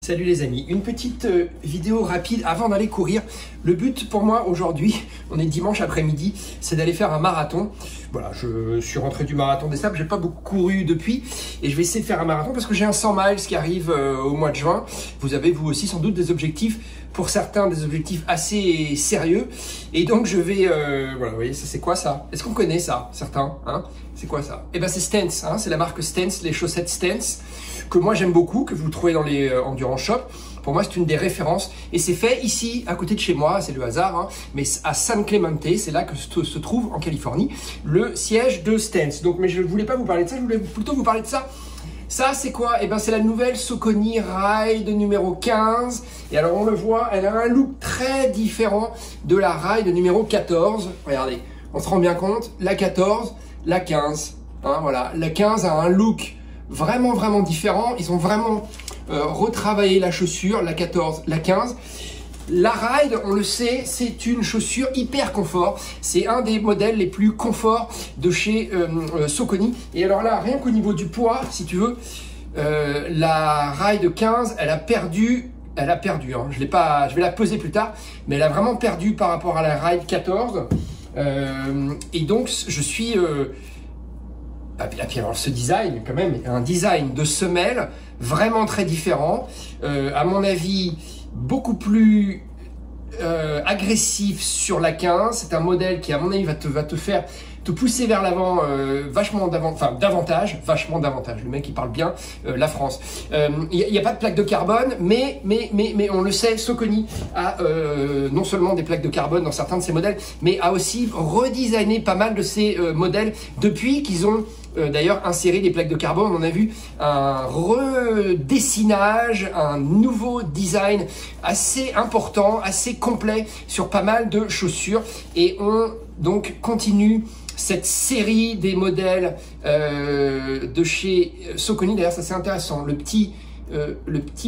Salut les amis, une petite vidéo rapide avant d'aller courir. Le but pour moi aujourd'hui, on est dimanche après-midi, c'est d'aller faire un marathon. Voilà, je suis rentré du marathon des sables, j'ai pas beaucoup couru depuis et je vais essayer de faire un marathon parce que j'ai un 100 miles qui arrive au mois de juin. Vous avez vous aussi sans doute des objectifs, pour certains des objectifs assez sérieux et donc je vais, voilà, vous voyez, ça c'est quoi ça? Est-ce qu'on connaît ça, certains, hein? C'est quoi ça? Eh ben c'est Stance, hein, c'est la marque Stance, les chaussettes Stance, que moi j'aime beaucoup, que vous trouvez dans les Endurance Shop. Pour moi c'est une des références et c'est fait ici à côté de chez moi, c'est le hasard, hein, mais à San Clemente, c'est là que se trouve en Californie le siège de Stance. Donc, mais je ne voulais pas vous parler de ça, je voulais plutôt vous parler de ça. Ça c'est quoi? Eh ben c'est la nouvelle Saucony Ride numéro 15 et alors on le voit, elle a un look très différent de la Ride numéro 14. Regardez, on se rend bien compte, la 14, la 15, hein, voilà, la 15 a un look vraiment différent, ils ont vraiment retravaillé la chaussure, la 14, la 15. La Ride, on le sait, c'est une chaussure hyper confort. C'est un des modèles les plus confort de chez Saucony. Et alors là, rien qu'au niveau du poids, si tu veux, la Ride 15, elle a perdu, hein, je vais la peser plus tard, mais elle a vraiment perdu par rapport à la Ride 14. Et donc, je suis... Et puis alors ce design quand même, un design de semelle vraiment très différent, à mon avis beaucoup plus agressif sur la 15. C'est un modèle qui à mon avis va te faire te pousser vers l'avant davantage, vachement davantage. Le mec il parle bien la France. Il n'y a pas de plaque de carbone, mais on le sait, Saucony a non seulement des plaques de carbone dans certains de ses modèles, mais a aussi redesigné pas mal de ses modèles depuis qu'ils ont d'ailleurs inséré des plaques de carbone. On a vu un redessinage, un nouveau design assez important, assez complet sur pas mal de chaussures et on donc continue cette série des modèles de chez Saucony. D'ailleurs ça c'est intéressant, le petit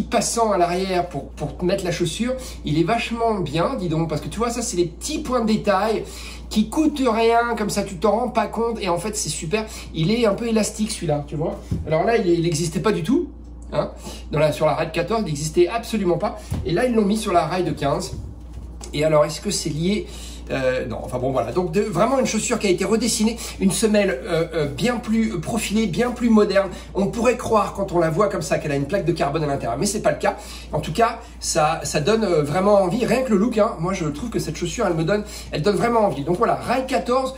passant à l'arrière pour mettre la chaussure, il est vachement bien, dis donc, parce que tu vois, ça c'est les petits points de détail qui coûtent rien, comme ça tu t'en rends pas compte, et en fait c'est super. Il est un peu élastique celui-là, tu vois. Alors là, il n'existait pas du tout, hein. Sur la Ride 14, il n'existait absolument pas, et là ils l'ont mis sur la Ride 15. Et alors, est-ce que c'est lié? Non, enfin bon voilà, donc vraiment une chaussure qui a été redessinée, une semelle bien plus profilée, bien plus moderne. On pourrait croire quand on la voit comme ça qu'elle a une plaque de carbone à l'intérieur, mais c'est pas le cas. En tout cas, ça donne vraiment envie, rien que le look, hein. Moi je trouve que cette chaussure elle donne vraiment envie. Donc voilà, Ride 14,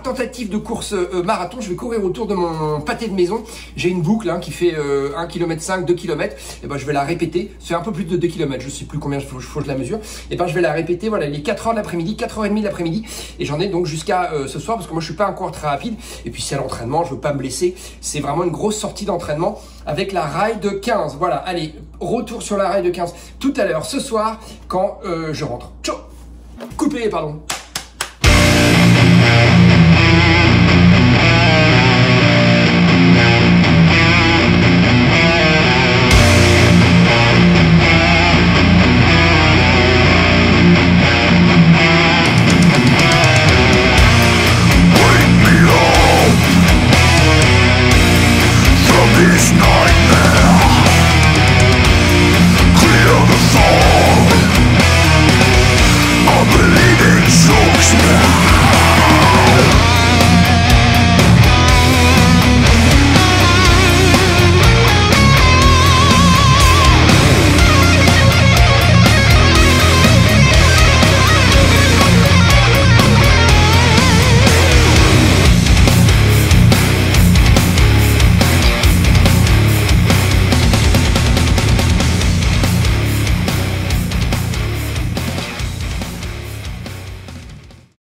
tentative de course marathon. Je vais courir autour de mon pâté de maison. J'ai une boucle hein, qui fait 1,5 km, 2 km. Et ben je vais la répéter, c'est un peu plus de 2 km, je sais plus combien, faut que je la mesure. Et ben je vais la répéter, voilà, il est 4h de l'après-midi, 4h30 de l'après-midi et j'en ai donc jusqu'à ce soir parce que moi je suis pas encore très rapide et puis c'est à l'entraînement, je veux pas me blesser, c'est vraiment une grosse sortie d'entraînement avec la Ride 15. Voilà, allez, retour sur la Ride 15 tout à l'heure ce soir quand je rentre. Ciao, coupé, pardon.